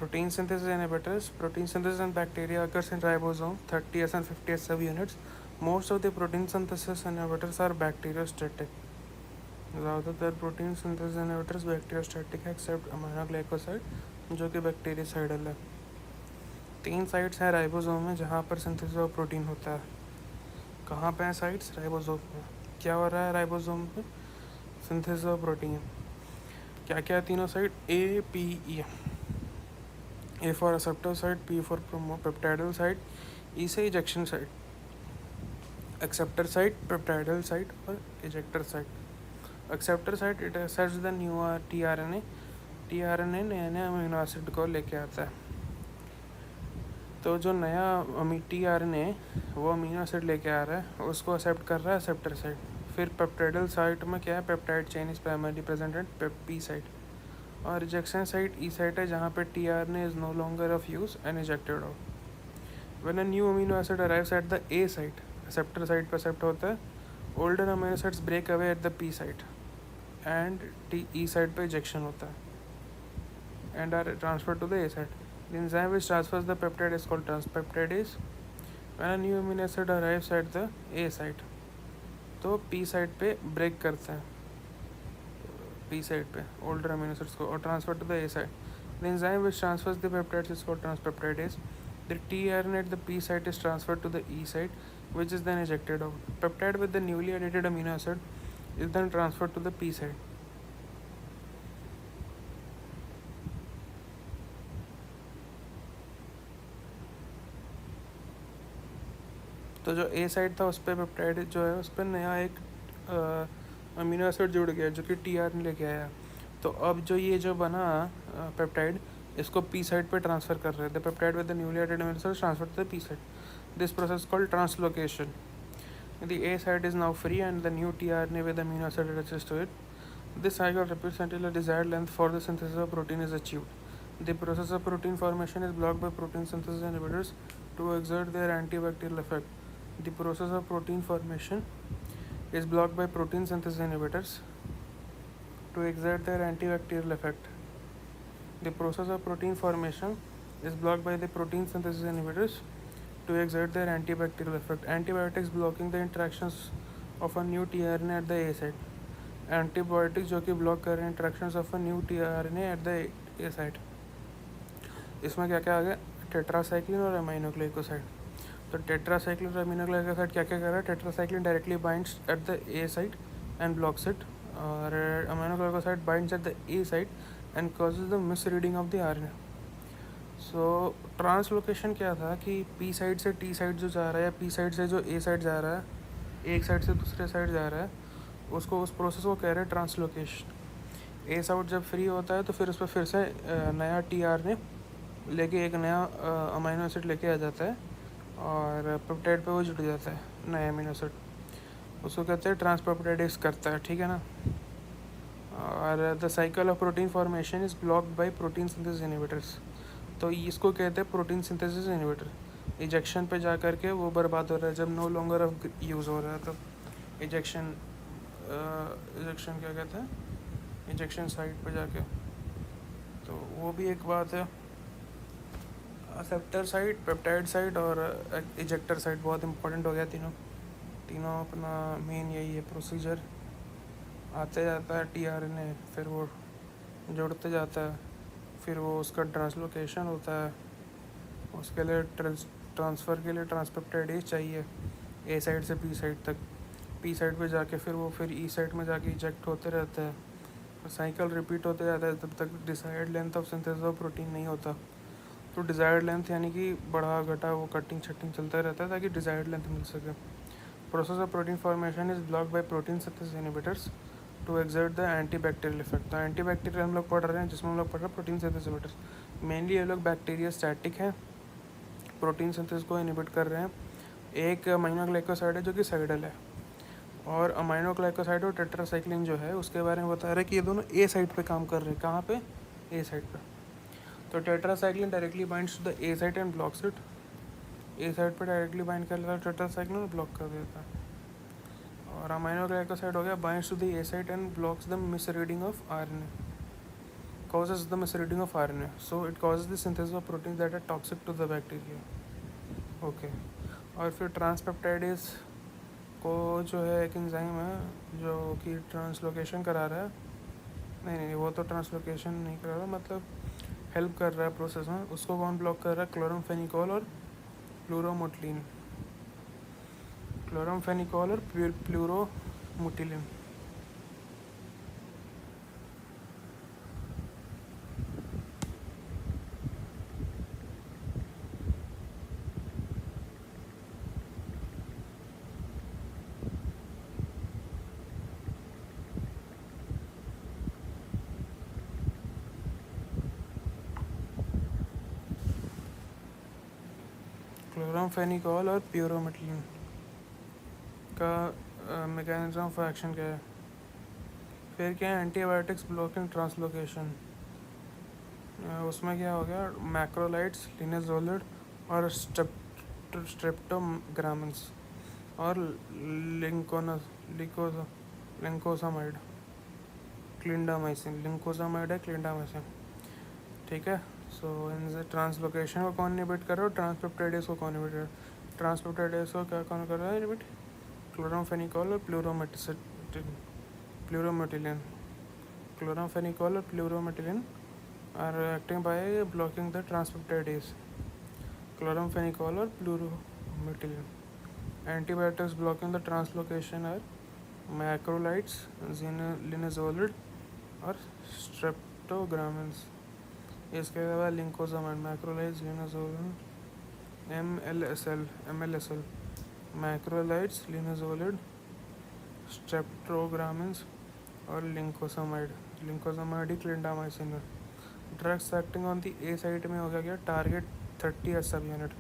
Protein synthesis inhibitors. Protein synthesis in bacteria occurs in ribosome 30s and 50s subunits. Most of the protein synthesis inhibitors are bacteriostatic. ज़्यादातर protein synthesis inhibitors bacteriostatic है accept aminoglycoside जो कि bactericidal है। 3 sites हैं ribosome में जहाँ पर synthesis of protein होता है। कहाँ पे हैं साइट्स? राइबोसोम में। क्या हो रहा है राइबोसोम में? Synthesis of protein. क्या क्या है तीनों site? A P E. A for receptor site, P for peptidyl site, E से ejection site, acceptor site, peptidyl site और ejector site. Acceptor site it accepts the new tRNA. TRNA नए नए amino acid को लेके आता है। तो जो नया टीआरएनए वो अमीनो एसिड लेके आ रहा है उसको एक्सेप्ट कर रहा है एक्सेप्टर साइट। फिर पेप्टाइडल साइट में क्या है? Peptide chain is primary present at P site. और रिजेक्शन साइट ई साइट है जहाँ पे tRNA is no longer of use and ejected out. When a new amino acid arrives at the A site, acceptor site पर accept होता है। Older amino acids break away at the P site and the E site पे ejection होता है and are transfer to the A site. The enzyme which transfers the peptide is called transpeptidase. When a new amino acid arrives at the A site, तो P site पे break करता है, P site पे older amino acids को और transfer to the A site. The enzyme which transfers the peptides is called transpeptidase. The tRNA at the P site is transferred to the E site, which is then ejected out. Peptide with the newly edited amino acid is then transferred to the P site. तो जो ए side था उस पर peptide जो है उस पर नया एक अमीनो एसिड जुड़ गया जो कि टीआरएनए लेके आया। तो अब जो ये जो बना पेप्टाइड इसको पी साइड पे ट्रांसफ़र कर रहे थे। Peptide with the newly added amino acid transfer to the P site. This process called translocation. The A site is now free and the new tRNA with amino acid attaches to it. This cycle repeats until a desired length for the synthesis of protein is achieved. The process of protein formation is blocked by protein synthesis inhibitors to exert their antibacterial effect. The process of protein formation is blocked by protein synthesis inhibitors to exert their antibacterial effect. The process of protein formation is blocked by the protein synthesis inhibitors to exert their antibacterial effect. Antibiotics blocking the interactions of a new tRNA at the A site. Antibiotics जो कि block कर रहे हैं interactions of a new tRNA eight the A site. इसमें क्या क्या आ गया? Tetracycline और अमीनोग्लाइकोसाइड। तो टेट्रासाइक्लिन और अमीनोग्लाइकोसाइड क्या क्या कर रहा है? Tetracycline directly binds at the A site and blocks it, और aminoglycoside binds at the A site and causes the misreading of the RNA. So translocation क्या था कि पी साइड से टी साइड जो जा रहा है या पी साइड से जो ए साइड जा रहा है, एक साइड से दूसरे साइड जा रहा है, उसको उस प्रोसेस को कह रहे हैं ट्रांसलोकेशन। ए साइड जब फ्री होता है तो फिर उस पर फिर से नया टीआरएनए लेके एक नया अमीनो एसिड लेके आ जाता है और पेप्टाइड पे वो जुड़ जाता है नया अमीनो एसिड। उसको कहते हैं ट्रांसपेप्टाइडेज करता है, ठीक है ना। और the cycle of protein formation is blocked by protein synthesis inhibitors. तो इसको कहते हैं प्रोटीन सिंथेसिस इनहिबिटर। इजेक्शन पे जा कर के वो बर्बाद हो रहा है जब नो लॉन्गर ऑफ यूज़ हो रहा है तब इजेक्शन क्या कहते हैं? इंजेक्शन साइट पे जाके। तो वो भी एक बात है। एक्सेप्टर साइट, पेप्टाइड साइट और इजेक्टर साइट बहुत इंपॉर्टेंट हो गया। तीनों अपना मेन यही है प्रोसीजर। आते जाता है टीआरएनए, फिर वो जुड़ते जाता है, फिर वो उसका ट्रांसलोकेशन होता है। उसके लिए ट्रांसफ़र के लिए ट्रांसपेप्टाइडेज चाहिए ए साइड से पी साइड तक। पी साइड पे जाके फिर वो फिर ई साइड में जाके इजेक्ट होते रहता है। साइकिल रिपीट होते जाता है तब तक desired length of synthesis of protein नहीं होता। तो डिजायर्ड लेंथ यानी कि बढ़ा घटा वो कटिंग छटिंग चलता रहता है ताकि डिजायर्ड लेंथ मिल सके। Process of protein formation is blocked by protein synthesis inhibitors to exert the antibacterial effect. तो एंटीबैक्टीरियल हम लोग पढ़ रहे हैं जिसमें हम लोग पढ़ रहे हैं प्रोटीन सिंथेसिस इनहिबिटर्स। मेनली ये लोग बैक्टीरिया स्टैटिक हैं, प्रोटीन सिंथेसिस को इनहिबिट कर रहे हैं। एक अमीनोग्लाइकोसाइड है जो कि साइडल है, और अमीनोग्लाइकोसाइड और टेट्रासाइक्लिन जो है उसके बारे में बता रहे हैं कि ये दोनों ए साइट पे काम कर रहे हैं। कहाँ पे? ए साइट पे। तो tetracycline directly binds to the A site and blocks it. A site पे डायरेक्टली बाइंड कर लेता है टेट्रासाइक्लिन और ब्लॉक कर देता है। और अमीनोग्लाइकोसाइड हो गया binds to the A site and blocks the misreading of RNA. causes the misreading of RNA. So it causes the synthesis of proteins that are toxic to the bacteria. Okay और फिर ट्रांसपेप्टाइडेज को जो है एक enzyme है जो कि translocation करा रहा है, नहीं वो तो ट्रांसलोकेशन नहीं करा रहा, मतलब हेल्प कर रहा है प्रोसेस में, उसको कौन ब्लॉक कर रहा है? क्लोरमफेनिकोल और प्लूरोमोटिलिन, क्लोरमफेनिकोल और प्लूरोमोटिलिन। क्लोरमफेनिकोल और प्यूरोमेटिलिन का मैकेनिज्म ऑफ एक्शन क्या है? फिर क्या है? एंटीबायोटिक्स ब्लॉकिंग ट्रांसलोकेशन, उसमें क्या हो गया? मैक्रोलाइड्स, लिनेजोलिड और स्ट्रेप्टोग्रामिन्स और लिंकोसामाइड, क्लिंडामाइसिन, लिंकोसामाइड है क्लिंडामाइसिन, ठीक है। सो इन ट्रांसलोकेशन को कौन इनिबिट कर रहा है? ट्रांसपेप्टाइडेज को कौन इनिबिट कर रहा है? ट्रांसपेप्टाइडेज को क्या कौन कर रहा है इनिबिट? क्लोरमफेनिकोल और प्लूरोमेटिलिन, क्लोरमफेनिकोल और pleuromutilin are acting by blocking the transpeptidase, chloramphenicol और pleuromutilin. Antibiotics blocking the translocation are macrolides, linezolid और स्ट्रेप्टोग्रामिन्स। इसके अलावा lincosamide, macrolides, linezolid, MLSL, macrolides, linezolid, streptogramins और लिंकोसामाइड ही क्लिंडामाइसिन है। Drugs acting on the A site में हो गया target 30 subunit,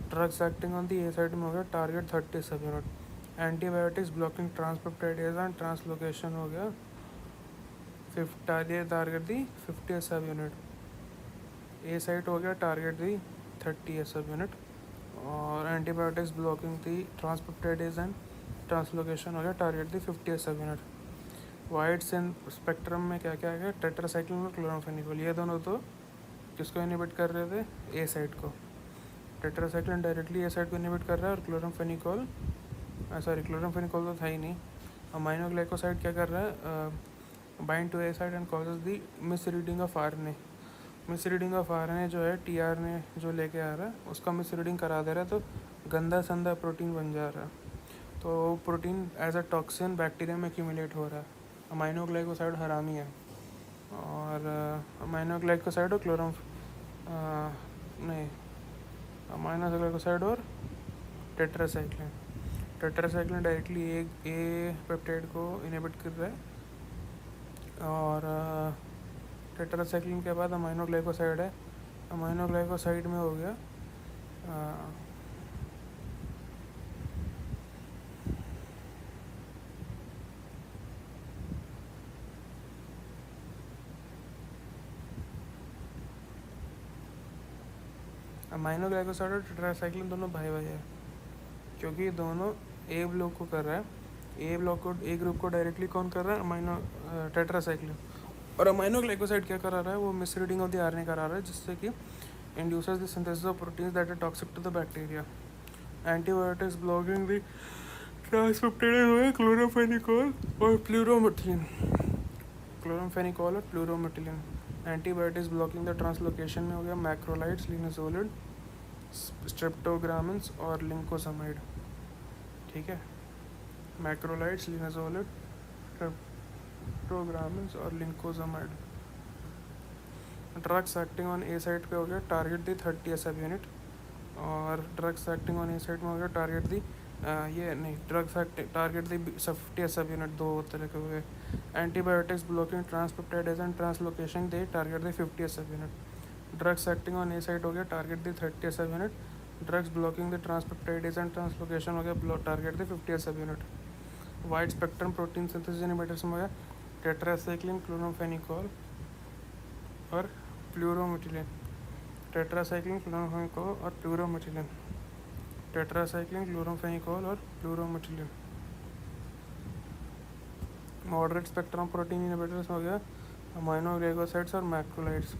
drugs acting on the A site में हो गया target 30 subunit. Antibiotics blocking transpeptidase and translocation हो गया टारगेट दी 50 सब यूनिट, ए साइट हो गया टारगेट दी 30 सब यूनिट, और antibiotics blocking the ट्रांसपेप्टाइडेज and translocation हो गया टारगेट दी 50 सब यूनिट। वाइड स्पेक्ट्रम में क्या क्या है? टेट्रासाइक्लिन और क्लोरमफेनिकोल, ये दोनों तो किसको इनिबिट कर रहे थे? ए साइट को। टेट्रासाइक्लिन डायरेक्टली ए साइट को इनिबिट कर रहा है, और क्लोरमफेनिकोल तो था ही नहीं। अमाइनोग्लाइकोसाइड क्या कर रहा है? Bind to A site and causes the misreading of RNA। Misreading of RNA जो है tRNA जो लेके आ रहा है उसका मिसरीडिंग करा दे रहा है, तो गंदा संदा प्रोटीन बन जा रहा है, तो protein as a toxin bacteria में एक्यूमुलेट हो रहा है। अमाइनोग्लाइकोसाइड हरामी है, और अमाइनोग्लाइकोसाइड और अमाइनोग्लाइकोसाइड और टेट्रासाइक्लिन डायरेक्टली ए पेप्टाइड को इनहिबिट कर रहा है, और टेट्रासाइक्लिन के बाद अमाइनोग्लाइकोसाइड है, अमाइनोग्लाइकोसाइड में हो गया अमाइनोग्लाइकोसाइड और टेट्रासाइक्लिन दोनों भाई है, क्योंकि दोनों ए ब्लॉक को कर रहा है। ए ग्रुप को डायरेक्टली कौन कर रहा है? टेट्रासाइक्लिन। और अमाइनोग्लाइकोसाइड क्या करा रहा है? वो मिसरीडिंग ऑफ द RNA करा रहा है, जिससे कि induces the synthesis of proteins that are toxic to the bacteria. Antibiotics blocking the transpeptidase हो गया क्लोरमफेनिकोल और pleuromutilin. Antibiotics blocking the translocation में हो गया मैक्रोलाइड्स, लिनेजोलिड, स्ट्रेप्टोग्रामिन्स और लिंकोसामाइड, ठीक है। मैक्रोलाइड्स, लिनेजोलिड, स्ट्रेप्टोग्रामिन्स और lincosamide. Drugs acting on A site पे हो गया टारगेट दी 30 सब यूनिट, और drugs acting on A site में हो गया टारगेट दी टारगेट दी 50 सब यूनिट, दो तरह के हो गए। Antibiotics blocking transpeptidase and translocation they target दी 50 सब unit. Drugs acting on A site हो गया target the 30 subunit, drugs blocking the ट्रांसपेप्टाइडेज and translocation हो गया टारगेट दी 50 सब unit. Wide spectrum protein synthesis inhibitors में हो गया टेट्रासाइक्लिन, क्लोरमफेनिकोल और प्लूरोमेटिलिन, टेट्रासाइक्लिन, क्लोरमफेनिकोल और प्लूरोमेटिलिन, टेट्रासाइक्लिन, क्लोरमफेनिकोल और प्लूरोमेटिलिन। मॉडरेट स्पेक्ट्रम प्रोटीन इनहिबिटर्स हो गया अमाइनोग्लाइकोसाइड्स और मैक्रोलाइड्स।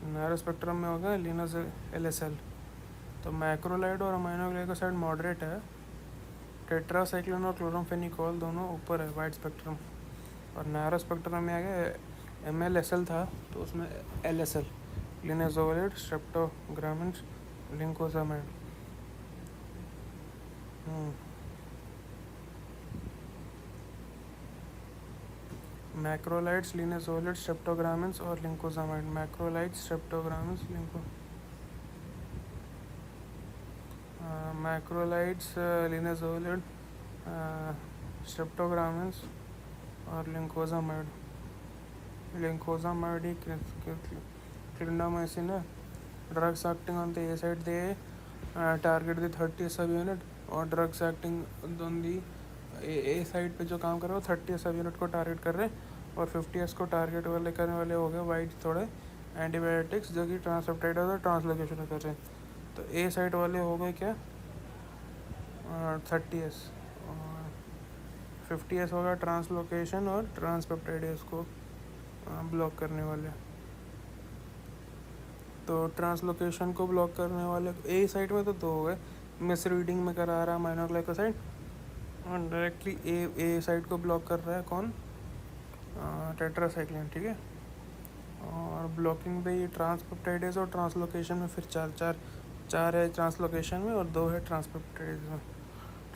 नैरो स्पेक्ट्रम में होगा लिनस LSL। तो मैक्रोलाइड और अमाइनोग्लाइकोसाइड मॉडरेट है। टेट्रासाइक्लिन और क्लोरामफेनिकोल दोनों ऊपर है वाइड स्पेक्ट्रम। और नैरो स्पेक्ट्रम में आ गया MLSL था तो उसमें LSL लिनेजोलिड स्ट्रेप्टोग्रामिन लिंकोजामाइड। मैक्रोलाइड्स लिनेजोलिड स्ट्रेप्टोग्रामिन्स और लिंकोजामाइड। मैक्रोलाइड्स स्ट्रेप्टोग्रामिन्स लिंको मैक्रोलाइड्स लिनेजोलिड स्ट्रेप्टोग्रामिन्स और लिंकोजामाइड ही क्लिंडामाइसिन है। Drugs acting on the A side they target the 30 subunit, और drugs acting on the A side पे जो काम कर रहे हो 30 सब यूनिट को टारगेट कर रहे हैं, और 50 को टारगेट वाले करने वाले हो गए वाइट थोड़े एंटीबायोटिक्स जो कि ट्रांसपेप्टाइड और ट्रांसलोकेशन कर रहे हैं। तो ए साइड वाले हो गए क्या 30S, और 50S होगा ट्रांसलोकेशन और ट्रांसपेप्टाइडेस को ब्लॉक करने वाले। तो ट्रांसलोकेशन को ब्लॉक करने वाले ए साइड में तो दो हो गए, मिस रीडिंग में करा रहा है अमाइनोग्लाइकोसाइड, और डायरेक्टली ए साइड को ब्लॉक कर रहा है कौन टेट्रासाइक्लिन, ठीक है। और ब्लॉकिंग पे ये ट्रांसपेप्टाइडेस और ट्रांसलोकेशन में फिर चार है ट्रांसलोकेशन में और 2 है ट्रांसपेप्टाइडेस में।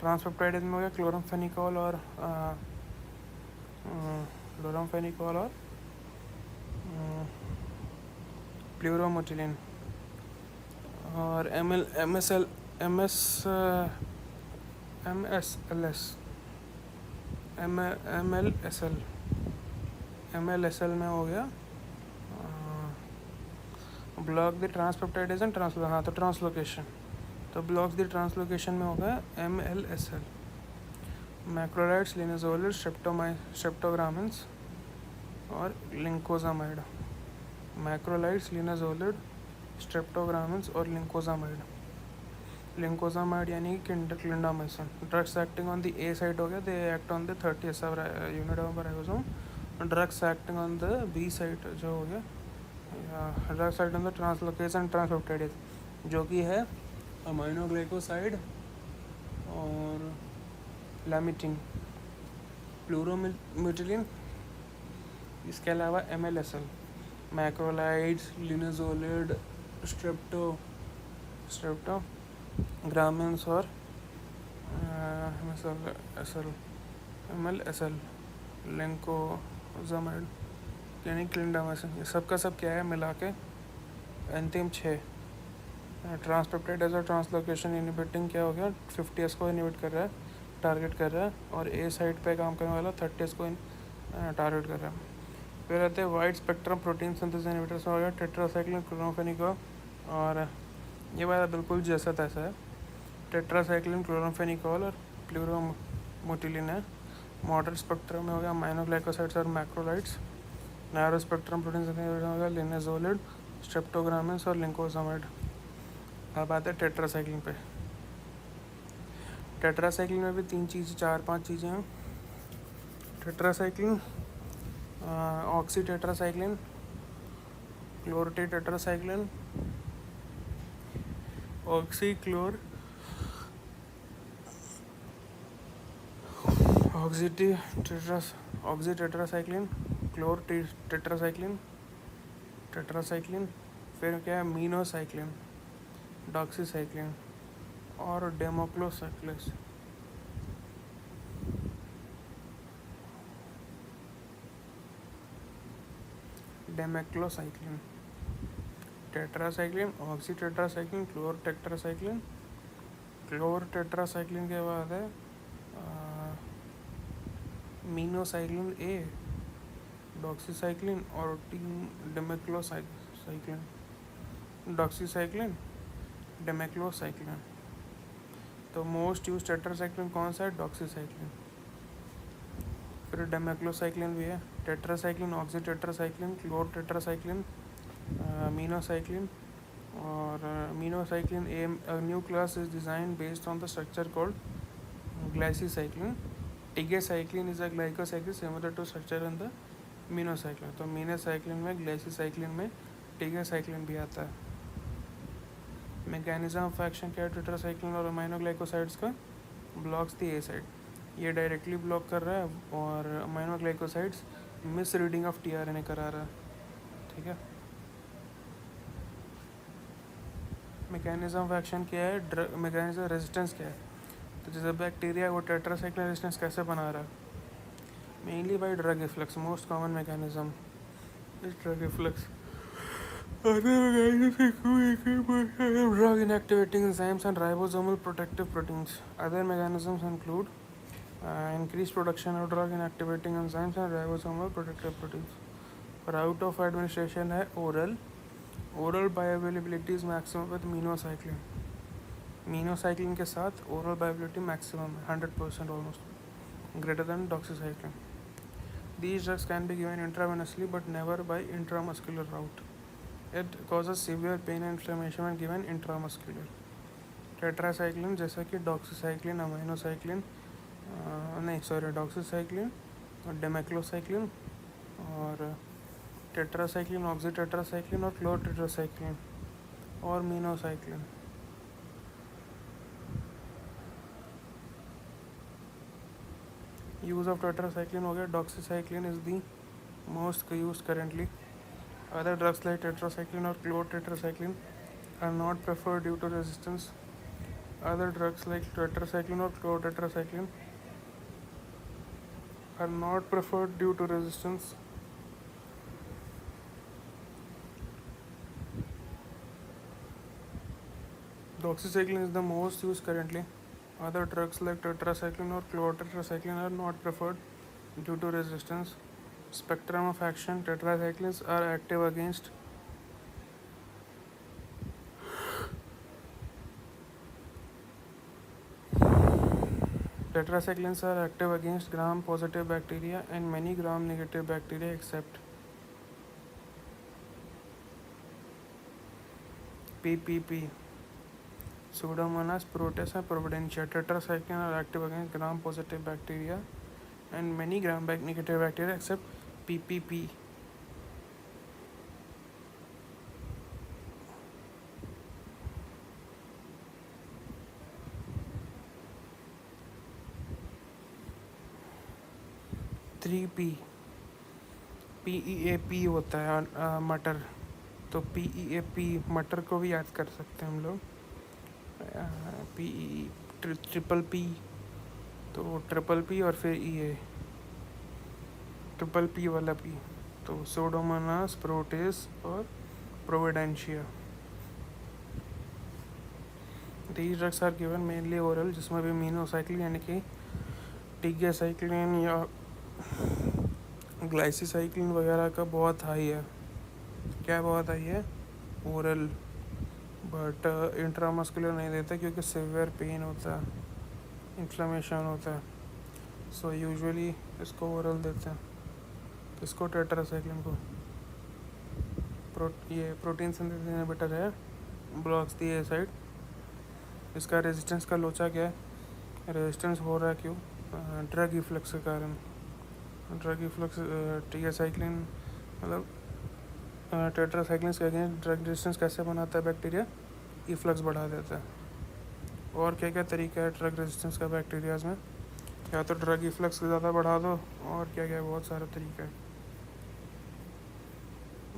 ट्रांसपेप्टाइडेस में हो गया क्लोरामफेनिकोल और प्लूरोमोटिलिन। और MSL MLSL में हो गया ब्लॉक द ट्रांसपेप्टाइडेस एंड तो ट्रांसलोकेशन, तो ब्लॉक्स द ट्रांसलोकेशन में होगा MLSL। मैक्रोलाइड्स लिनेजोलिड स्ट्रेप्टोग्रामिन्स और लिंकोजामाइड। मैक्रोलाइड्स लिनेजोलिड स्ट्रेप्टोग्रामिन्स और लिंकोजामाइड यानी clindamycin. Drugs acting on the A side हो गया, they act on the 30 subunit of ribosome. Drugs acting on the B side जो हो गया drugs acting on the translocation transpeptidase जो कि है अमाइनोग्लाइकोसाइड और लैमिटिन, प्लूरोमिटिलिन, इसके अलावा MLSL। मैक्रोलाइड्स लिनेजोलिड स्ट्रेप्टोग्रामिन्स और MLSL लिंकोजामाइड यानी क्लिंडामाइसिन। ये सब का सब क्या है मिला के अंतिम 6 ट्रांसपेप्टाइडेस और ट्रांसलोकेशन इनहिबिटिंग क्या हो गया 50S को इनहिबिट कर रहा है, टारगेट कर रहा है, और ए साइड पे काम करने वाला 30S को टारगेट कर रहा है। फिर आते हैं wide spectrum protein synthesis inhibitors हो गया टेट्रासाइक्लिन क्लोरामफेनिकोल, और ये वाला बिल्कुल जैसा तैसा है। टेट्रासाइक्लिन क्लोरामफेनिकोल और प्लूरोमोटिलिन है। मॉडरेट स्पेक्ट्रम में हो गया अमाइनोग्लाइकोसाइड्स और macrolides. Narrow spectrum protein synthesis हो गया लिनेजोलिड स्ट्रेप्टोग्रामिन्स और लिंकोजामाइड। अब आते हैं टेट्रासाइक्लिन पे। टेट्रासाइक्लिन में भी 4-5 चीज़ें हैं। Tetracycline oxytetracycline, chlortetracycline, oxytetracycline, chlortetracycline, फिर क्या है मीनोसाइक्लिन, डॉक्सीसाइक्लिन और demeclocycline. Demeclocycline, tetracycline, oxytetracycline, chlortetracycline के बाद है मीनोसाइक्लिन ए, डॉक्सीसाइक्लिन और डेमेक्लोसाइक्लिन। तो मोस्ट यूज टेट्रासाइक्लिन कौन सा है डॉक्सीसाइक्लिन। फिर डेमेक्लोसाइक्लिन भी है, tetracycline, oxytetracycline, chlortetracycline, minocycline और minocycline a new class is design based on the structure called glycylcycline. Tigecycline is a glycocycline similar to structure in the minocycline, तो minocycline में, glycylcycline में टीगासाइक्लिन भी आता है। Mechanism of action क्या है tetracycline और अमाइनोग्लाइकोसाइड्स का? ब्लॉक्स दी ए साइड, ये डायरेक्टली ब्लॉक कर रहा है और aminoglycosides miss reading of tRNA करा रहा है। ठीक है, मैकेनिज्म ऑफ एक्शन क्या है, मैकेनिज्म रेजिस्टेंस क्या है? तो जैसे बैक्टीरिया वो टेट्रासाइक्लिन रेजिस्टेंस कैसे बना रहा है? Mainly by drug efflux, most common mechanism is drug efflux. Drug inactivating enzymes and ribosomal protective proteins. Other mechanisms include increased production of drug inactivating enzymes and ribosomal protective proteins. Route of administration है oral. Oral bioavailability is maximum with minocycline. Minocycline के साथ oral bioavailability maximum 100% almost, greater than doxycycline. These drugs can be given intravenously but never by intramuscular route. It causes severe pain and inflammation when given intramuscular. Tetracycline जैसा कि doxycycline, अमाइनोसाइक्लिन, doxycycline और डेमेक्लोसाइक्लिन और tetracycline, oxytetracycline और क्लोरटेट्रासाइक्लिन और minocycline. Use of tetracycline हो गया, doxycycline is the most use currently. Other drugs like tetracycline or chlortetracycline are not preferred due to resistance. Other drugs like tetracycline or chlortetracycline are not preferred due to resistance. Doxycycline is the most used currently. Other drugs like tetracycline or chlortetracycline are not preferred due to resistance. Spectrum of action, tetracyclines are active against gram-positive bacteria and many gram-negative bacteria except PPP, Pseudomonas, Proteus and Providentia. Tetracycline are active against gram-positive bacteria and many gram-negative bacteria except PPP. P PEAP होता है मटर, तो PEAP मटर को भी याद कर सकते हैं हम लोग। ट्रिपल पी, तो ट्रिपल पी और फिर EA, ट्रिपल पी वाला पी, तो Pseudomonas, Proteus और Providentia. These drugs are given mainly oral, जिसमें भी मीनोसाइक्लिन यानी कि टीगासाइक्लिन या ग्लाइसोसाइक्लिन वगैरह का बहुत हाई है। क्या बहुत हाई है? ओरल, बट इंट्रामस्कुलर नहीं देता क्योंकि सीवियर पेन होता है, इन्फ्लेमेशन होता है, सो यूजुअली इसको ओरल देते हैं। इसको टेट्रासाइक्लिन को ये प्रोटीन सिंथेसिस इनहिबिटर है, ब्लॉक्स दी ए साइड। इसका रेजिस्टेंस का लोचा क्या है? रेजिस्टेंस हो रहा है क्यों? ड्रग इफ्लक्स के कारण। ड्रग इफ्लक्स टीगासाइक्लिन मतलब टेट्रासाइक्लिन के अगेंस्ट ड्रग रेजिस्टेंस कैसे बनाता है बैक्टीरिया? इफ्लक्स बढ़ा देता है। और क्या क्या तरीका है ड्रग रेजिस्टेंस का बैक्टीरियाज में? या तो ड्रग इफ्लक्स ज़्यादा बढ़ा दो, और क्या क्या बहुत सारा तरीका है।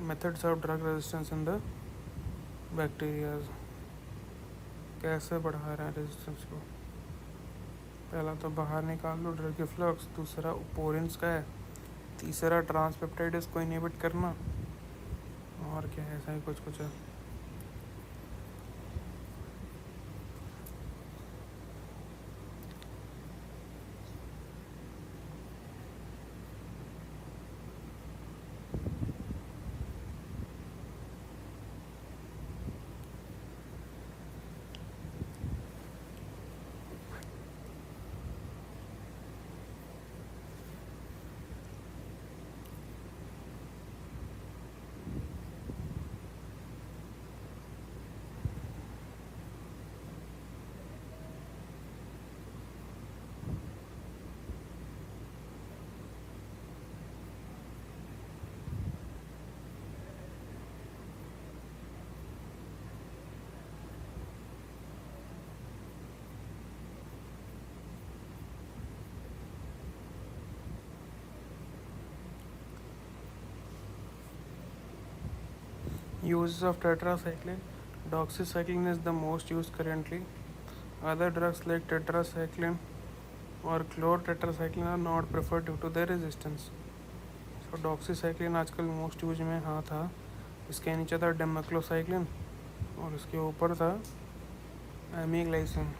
Methods of drug resistance in the bacterias, कैसे बढ़ा रहे हैं रेजिस्टेंस को? पहला तो बाहर निकाल लो ड्रग इफ्लक्स, दूसरा पोरेंस का है, तीसरा ट्रांसपेप्टाइड्स को इनहिबिट करना, और क्या है, ऐसा ही कुछ कुछ है। Uses of tetracycline. Doxycycline is the most used currently. Other drugs like tetracycline और chlortetracycline are not preferred due to their resistance. So doxycycline आजकल मोस्ट यूज में हाँ था. इसके नीचे था डेमक्लोसाइक्लिन और इसके ऊपर था एमीग्लाइसिन,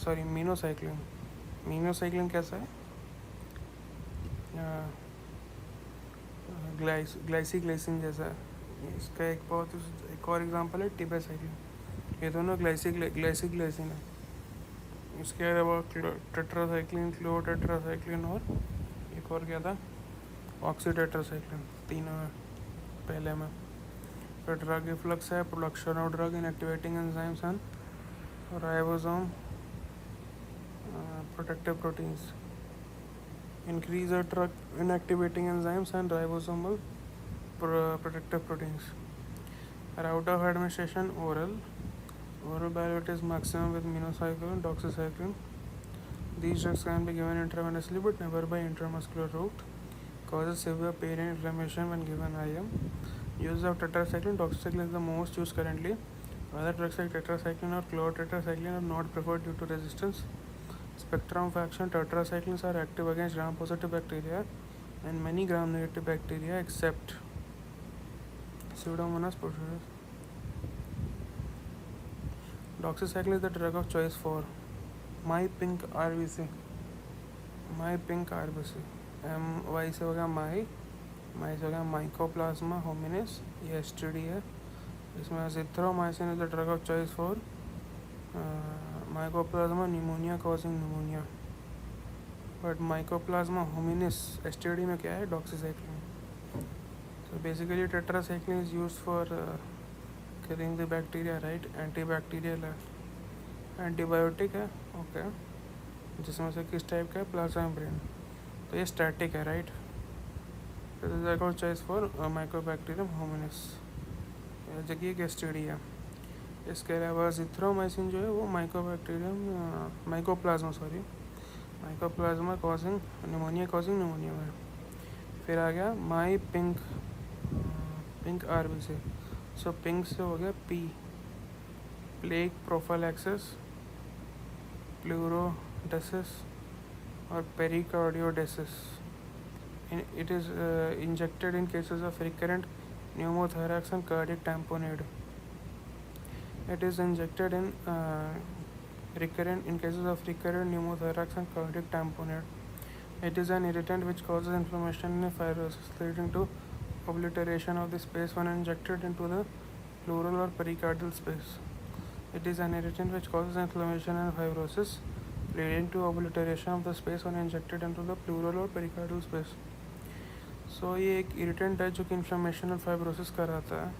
सॉरी मीनोसाइक्लिन. मीनोसाइक्लिन कैसा है? ग्लाइसिन जैसा है. इसका एक और एग्जांपल है टिबेसाइक्लिन. ये दोनों ग्लाइसिन है. इसके अलावा टेट्रासाइक्लिन, क्लोटेट्रासाइक्लिन और एक और क्या था, ऑक्सीटेट्रासाइक्लिन. तीनों है पहले में. फिर ड्रग इफ्लक्स है, production of drug in activating enzymes and ribosome protective proteins. Increase the drug in activating enzymes and ribosomal protective proteins. Route of administration oral. Oral biology is maximum with minocycline, doxycycline. These drugs can be given intravenously but never by intramuscular route. Causes severe pain and inflammation when given IM. Use of tetracycline. Doxycycline is the most used currently. Other drugs like tetracycline or chlortetracycline are not preferred due to resistance. Spectrum of action. Tetracyclines are active against gram-positive bacteria and many gram-negative bacteria except Pseudomonas purpura. Doxycycline is the drug of choice for myPink RBC. myPink RBC. Y से हो गया my से हो गया mycoplasma hominis. ये STD है. इसमें azithromycin is the drug of choice for mycoplasma pneumonia causing pneumonia. But mycoplasma hominis STD में क्या है? Doxycycline. So basically tetracycline is used for killing the bacteria, right? Antibacterial है, एंटीबायोटिक है, okay. जिसमें से किस टाइप का है? प्लाज्माब्रेन. तो ये स्टैटिक है, राइट? तो चॉइस फॉर माइकोबैक्टीरियम होमिनिस. जगह एक एसटीडी है. इसके अलावा जिथ्रोमाइसिन जो है वो माइकोप्लाज्मा कॉजिंग निमोनिया में. फिर आ गया माई पिंक आरबीसी. सो पिंक से हो गया पी, प्लेग प्रोफाइलैक्सिस, प्लूरोडेसिस और पेरिकार्डियोडेसिस. It is injected in cases of recurrent pneumothorax and cardiac tamponade. It is injected in cases of recurrent pneumothorax and cardiac tamponade. It is an irritant which causes inflammation in fibrosis, leading to obliteration of the space when injected into the pleural or pericardial space. It is an irritant which causes inflammation and fibrosis, leading to obliteration of the space when injected into the pleural or pericardial space. So ये एक irritant है जो कि inflammation और fibrosis कराता है.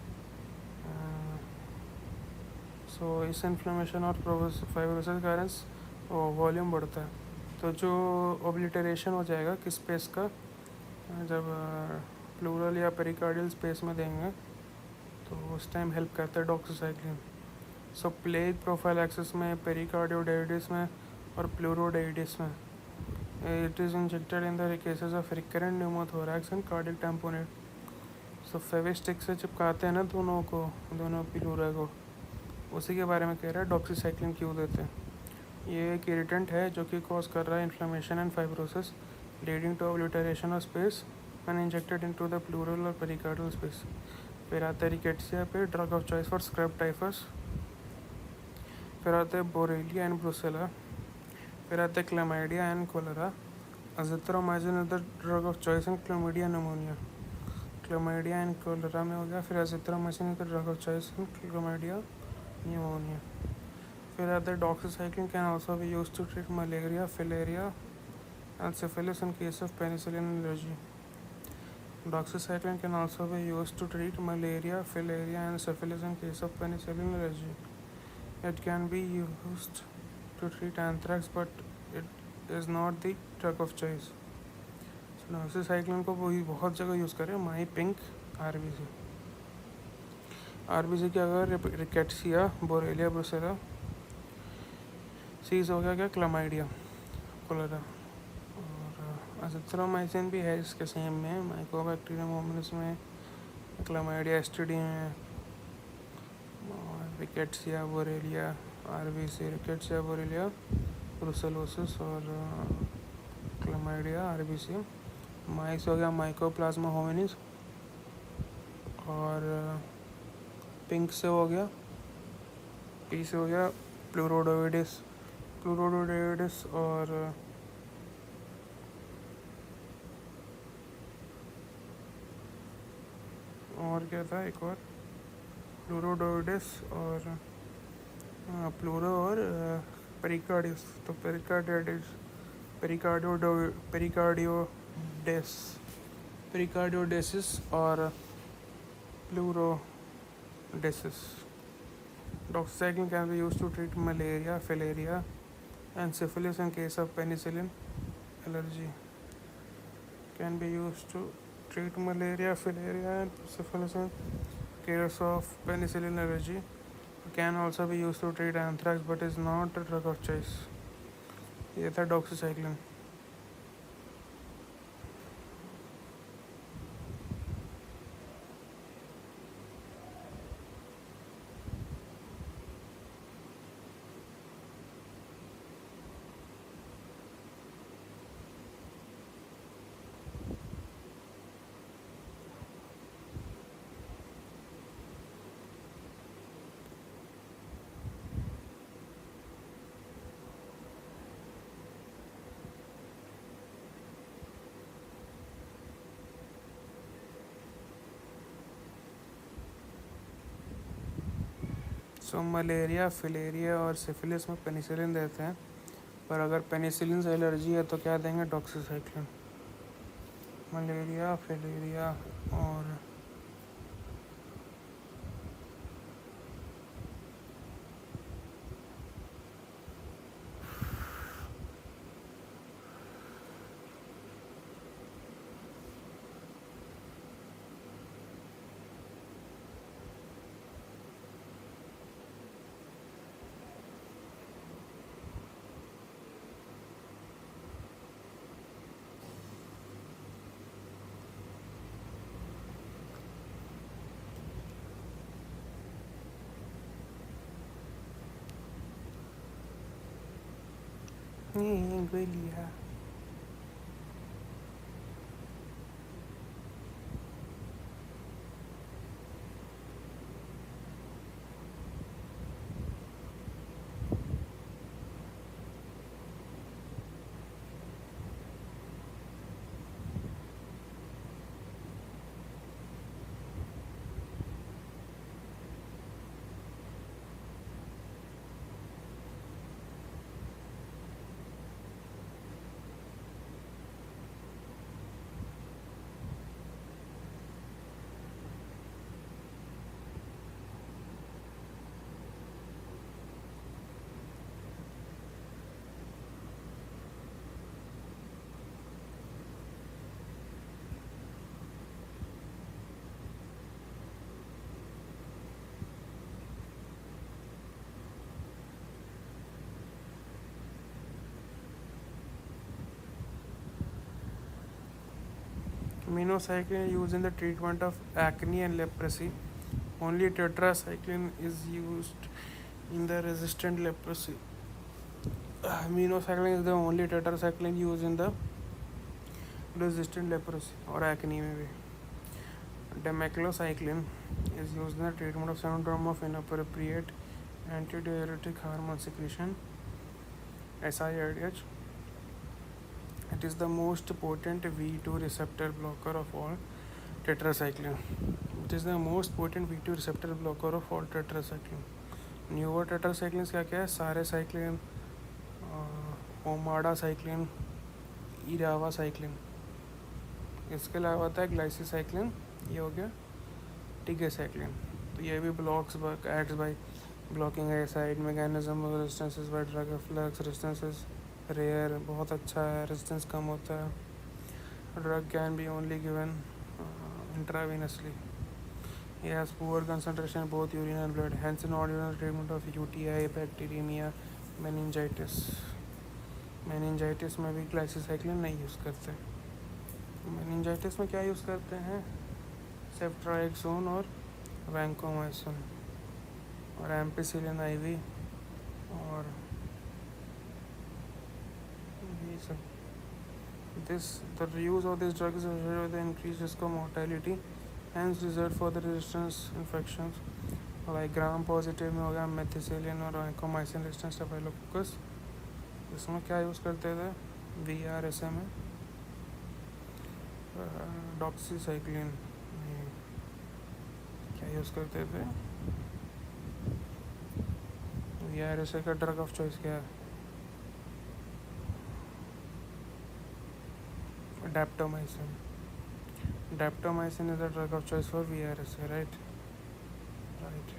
सो इस inflammation और फाइब्रोसिस के कारण वॉल्यूम बढ़ता है. तो जो ओब्लिटरेशन हो जाएगा किस स्पेस का, जब प्लूरल या पेरिकार्डियल स्पेस में देंगे तो उस टाइम हेल्प करता है डॉक्सीसाइक्लिन. सो प्लेग प्रोफाइलैक्सिस में, पेरिकार्डियोडाइटिस में और प्लूरोडाइटिस में it is injected in the cases of recurrent pneumothorax and cardiac tamponade. So Fevistick से चिपकाते हैं ना दोनों प्लूरा को, उसी के बारे में कह रहा है डॉक्सीसाइक्लिन क्यों देते हैं. ये एक इरिटेंट है जो कि कॉज कर रहा है inflammation and fibrosis, leading to obliteration of space when injected into the pleural और पेरिकार्डियल स्पेस. फिर आता है रिकेट्सिया पे, drug of choice for scrub typhus. फिर आता है बोरेलिया एंड ब्रुसेला. फिर आता है Chlamydia and cholera. Azithromycin is the drug of choice in Chlamydia pneumonia. Chlamydia and cholera में हो गया. फिर azithromycin is the drug of choice in Chlamydia pneumonia. फिर आता है doxycycline can also be used to treat malaria, filaria and syphilis in case of penicillin allergy. Doxycycline can also be used to treat malaria, filaria and syphilis in case of penicillin allergy. It can be used to treat anthrax but it is not the drug of choice. So doxycycline को वही बहुत जगह use करें. माई pink RBC की अगर rickettsia, Borrelia, Brucella. Seize हो गया क्या? Chlamydia, cholera. अजिथ्रोमाइसिन भी है इसके सेम में, माइकोबैक्टीरियम होमिनिस में क्लमाइडिया एसटीडी में, और rickettsia Borrelia RBC, rickettsia Borrelia brucellosis और क्लमाइडिया आरबीसी। माइस हो गया माइकोप्लाज्मा होमिनिस, और पिंक से हो गया, पी से हो गया प्लूरोडोविडिस, प्लूरोडोविडिस और क्या था एक और, प्लूरोडोविडिस और प्लूरो और पेरिकार्डियस। तो पेरिकार्डियोडेसिस और प्लूरोडेसिस। Doxycycline can be used to treat malaria, filaria and syphilis in case of penicillin allergy. Can be used to treat malaria, filaria and syphilis in case of penicillin allergy. Can also be used to treat anthrax but is not a drug of choice. ये था doxycycline. सो malaria, filaria और syphilis में penicillin देते हैं, पर अगर penicillin से allergy है तो क्या देंगे, डॉक्सीसाइक्लिन। मलेरिया, फिलेरिया और गोलिया। Minocycline used in the treatment of acne and leprosy. Only tetracycline is used in the resistant leprosy. Minocycline is the only tetracycline used in the resistant leprosy or acne में भी. Demeclocycline is used in the treatment of syndrome of inappropriate antidiuretic hormone secretion, SIADH. It is the most potent V2 receptor blocker of all tetracycline. It is the most potent V2 receptor blocker of all tetracycline. Newer tetracyclines क्या क्या है, sarecycline, omadacycline, eravacycline. इसके अलावा होता है ग्लाइसिसाइक्लिन, ये हो गया टिगेसाइक्लिन। तो ये भी blocks acts by blocking A site mechanism, resistance by drug flux, resistance rare, बहुत अच्छा है, रेजिस्टेंस कम होता है। Drug can be only given intravenously. He has poor concentration both urine and blood, hence not used in treatment of UTI, bacteremia, meningitis. meningitis में भी ग्लाइसिसाइक्लिन नहीं use करते. meningitis में क्या यूज़ करते हैं, सेफ्ट्राइक्सोन और वैंकोमाइसिन और एम्पिसिलिन आईवी और ये सब. The use of this drug is associated with the increased risk of mortality, hence reserved for the resistance infections like gram positive में हो गया मेथिसिलिन और वैंकोमाइसिन रेजिस्टेंट स्टेफाइलोकोकस. इसमें क्या यूज़ करते थे VRSA में डॉक्सीसाइक्लिन क्या यूज़ करते थे. VRSA का ड्रग ऑफ चॉइस क्या है daptomycin. Daptomycin is the drug of choice for VRSA, right? Right.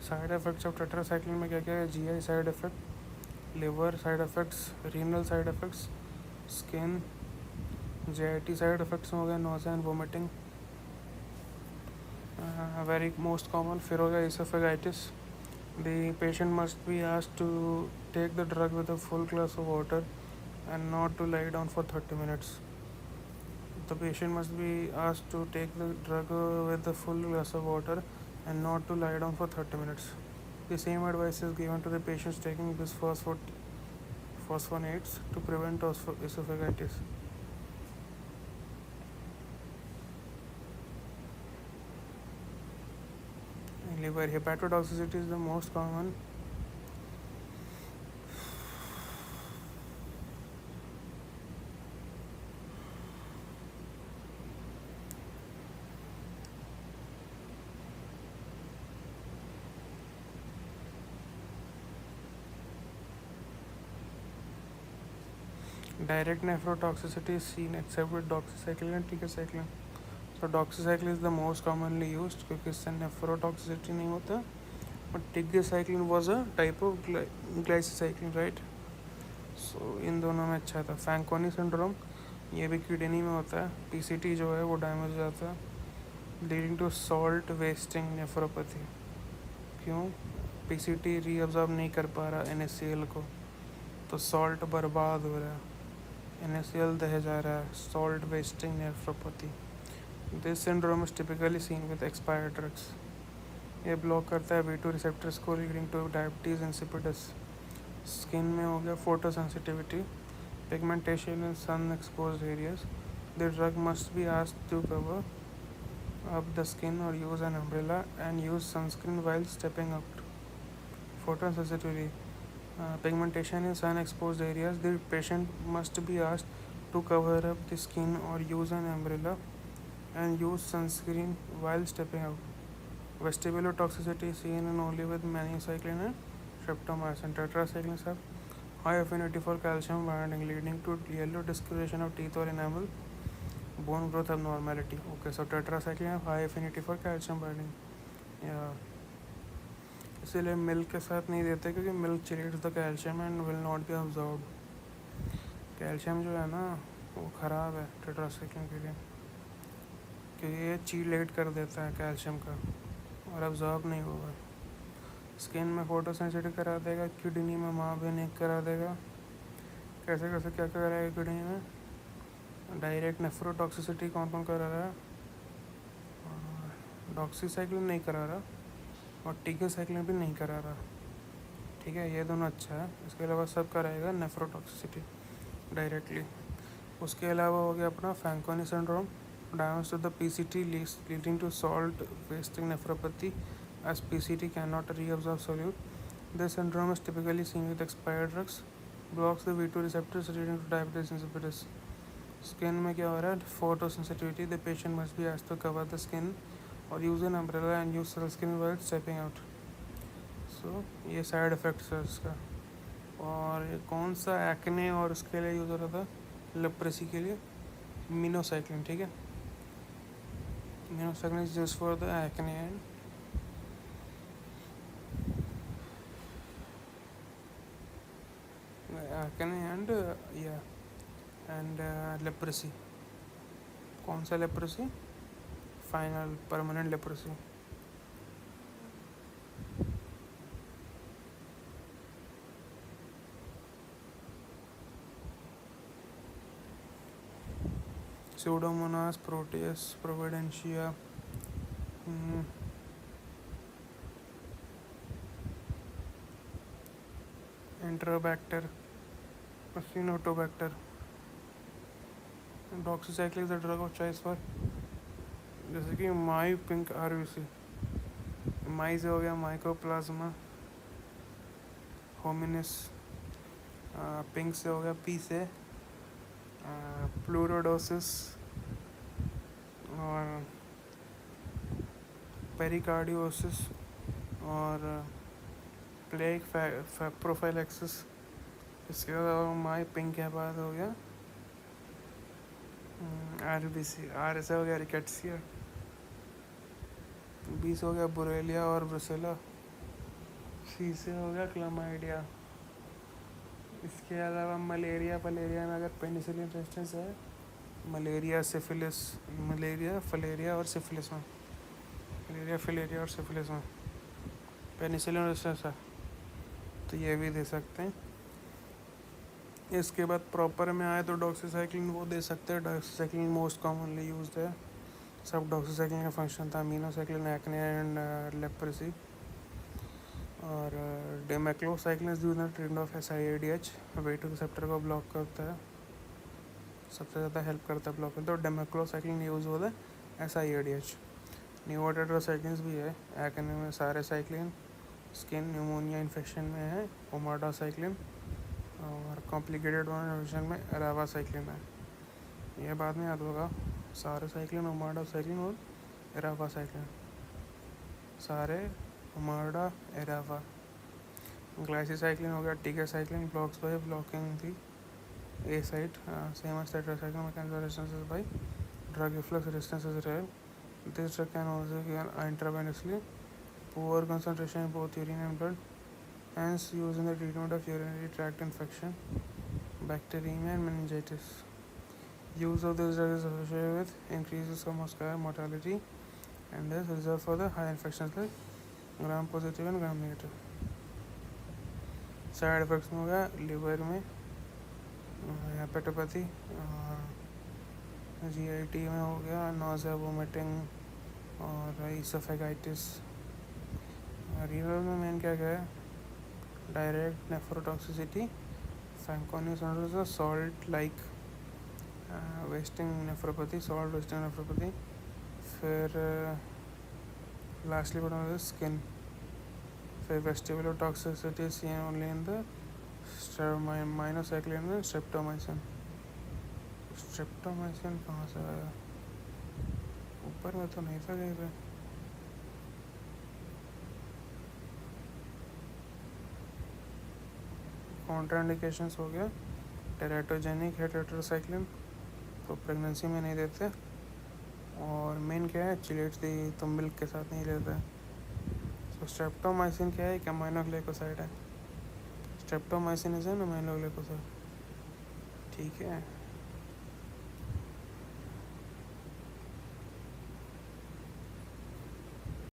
Side effects of tetracycline में क्या क्या है. GI side effect, liver side effects, renal side effects, skin, JIT side effects हो गए nausea and vomiting. Very most common फिर हो गया oesophagitis. The patient must be asked to take the drug with a full glass of water and not to lie down for 30 minutes. The patient must be asked to take the drug with a full glass of water and not to lie down for 30 minutes. The same advice is given to the patients taking bisphosphonates to prevent esophagitis. Liver hepatotoxicity is the most common. Direct nephrotoxicity is seen except with doxycycline and ticacycline. So doxycycline is the most commonly used क्योंकि इससे nephrotoxicity नहीं होता. But ticacycline was a type of glycycycline, right? So इन दोनों में अच्छा था. Fanconi syndrome ये भी किडनी में होता है. PCT जो है वो डैमेज हो जाता है leading to salt wasting nephropathy. क्यों? PCT रीअब्जॉर्ब नहीं कर पा रहा NaCl को, तो सॉल्ट बर्बाद हो रहा है. NaCl दह जा रहा है. Salt wasting nephropathy. This syndrome is typically seen with expired drugs. ये ब्लॉक करता है V2 रिसेप्टर्स को leading to diabetes insipidus. Skin में हो गया photo sensitivity, pigmentation in sun exposed areas. The drug must be asked to cover up the skin or use an umbrella and use sunscreen while stepping out. Photosensitivity, pigmentation in sun exposed areas. The patient must be asked to cover up the skin or use an umbrella and use sunscreen while stepping out. Vestibular toxicity seen in only with minocycline and streptomycin. Tetracyclines have high affinity for calcium binding, leading to yellow discoloration of teeth or enamel, bone growth abnormality. Okay, so tetracycline have high affinity for calcium binding. Yeah. इसीलिए milk के साथ नहीं देते क्योंकि milk chelates the calcium and will not be absorb. Calcium जो है ना वो ख़राब है टेट्रासाइक्लिन के लिए क्योंकि ये चीलेट कर देता है कैल्शियम का और अब्जॉर्ब नहीं होगा. स्किन में फोटो सेंसिटिव करा देगा, किडनी में माँ भी करा देगा. कैसे कैसे क्या कराएगा किडनी में. डायरेक्ट नेफ्रोटॉक्सिसिटी कौन कौन करा रहा है. डॉक्सीसाइक्लिन नहीं करा रहा और टिकासाइक्लिन भी नहीं करा रहा. ठीक है, ये दोनों अच्छा है. इसके अलावा सब कराएगा नेफ्रोटॉक्सिसिटी डायरेक्टली. उसके अलावा हो गया अपना Fanconi syndrome, damage to the PCT leading to salt wasting nephropathy as PCT cannot reabsorb solute. This syndrome is typically seen with expired drugs, blocks the V2 receptors leading to diabetes insipidus. Skin में क्या हो रहा है. Photosensitivity. The patient must be asked to cover the skin और use an umbrella and use sunscreen while stepping out. So ये side effects है इसका. और ये कौन सा एक्ने और उसके लिए यूज़ हो रहा था लेप्रेसी के लिए मिनोसाइक्लिन. ठीक है, minocycline is used for the acne and acne and yeah and leprosy. कौन सा leprosy? Final permanent leprosy. Pseudomonas, Proteus, Providentia, Enterobacter, Acinetobacter. Doxycycline is the drug of choice for, जैसे कि माई पिंक आरबीसी. माई से हो गया mycoplasma hominis. Pink से हो गया पी से प्लूरोडोसिस और पेरिकार्डियोसिस और प्लेग प्रोफाइलैक्सिस. इसके अलावा माई पिंक के बाद हो गया आरबीसी. आर से हो गया रिकेट्सिया. बी से हो गया बुरेलिया और ब्रुसेला. सी से हो गया क्लामाइडिया. इसके अलावा मलेरिया में अगर पेनिसिलिन रेजिस्टेंस है, मलेरिया सिफिलिस, मलेरिया फलेरिया और सिफिलिस में, मलेरिया फिलेरिया और सिफिलिस में पेनिसिलिन रेजिस्टेंस है तो ये भी दे सकते हैं. इसके बाद प्रॉपर में आए तो डॉक्सीसाइक्लिन वो दे सकते हैं. डॉक्सीसाइक्लिन मोस्ट कॉमनली यूज्ड है. सब डॉक्सीसाइक्लिन का फंक्शन था अमीनोसाइक्लिन एक्ने एंड लेप्रेसी. और demeclocycline is used in treatment of SIADH. वेट रिसेप्टर को ब्लॉक करता है, सबसे ज़्यादा हेल्प करता है ब्लॉक में. तो डेमेक्लोसाइक्लिन यूज होता है SIADH. न्यूरोटेट्रासाइक्लिन भी है एक्ने में. सारे साइक्लिन स्किन न्यूमोनिया इन्फेक्शन में है ओमाडासाइक्लिन. और कॉम्प्लिकेटेड इन्फेक्शन में एरावासाइक्लिन है. ये बाद में याद होगा. सारे साइक्लिन ओमाडासाइक्लिन और एरावासाइक्लिन. सारे ओमाडा एरावा. ग्लाइसिसाइक्लिन हो गया tigecycline blocks by blocking the A site. Same as tetracycline mechanism resistance by drug efflux resistance is rare. This drug can also be given intravenously. Poor concentration in both urine and blood, hence used in the treatment of urinary tract infection, bacteremia and meningitis. Use of this drug is associated with increases of muscular mortality and is reserved for the high infections like gram positive and gram negative. Side effects में हो गया liver में hepatopathy, GIT में हो गया nausea vomiting और इसोफेगाइटिस. Renal में main क्या क्या है? Direct nephrotoxicity, Fanconi's salt like wasting nephropathy, salt wasting nephropathy. फिर लास्टली बट स्किन. फिर vestibular toxicity seen only in the minocycline में स्ट्रेप्टोमाइसिन. स्ट्रेप्टोमाइसिन कहाँ से आया? ऊपर में तो नहीं था कहीं पे. कॉन्ट्राइंडिकेशंस हो गया टेराटोजेनिक है टेट्रासाइक्लिन, तो प्रेगनेंसी में नहीं देते. और मेन क्या है? चिलेट दी तो मिल्क के साथ नहीं लेते. तो स्ट्रेप्टोमाइसिन क्या है? एक अमाइनोग्लाइकोसाइड है. Streptomycin is an aminoglycoside. ठीक है.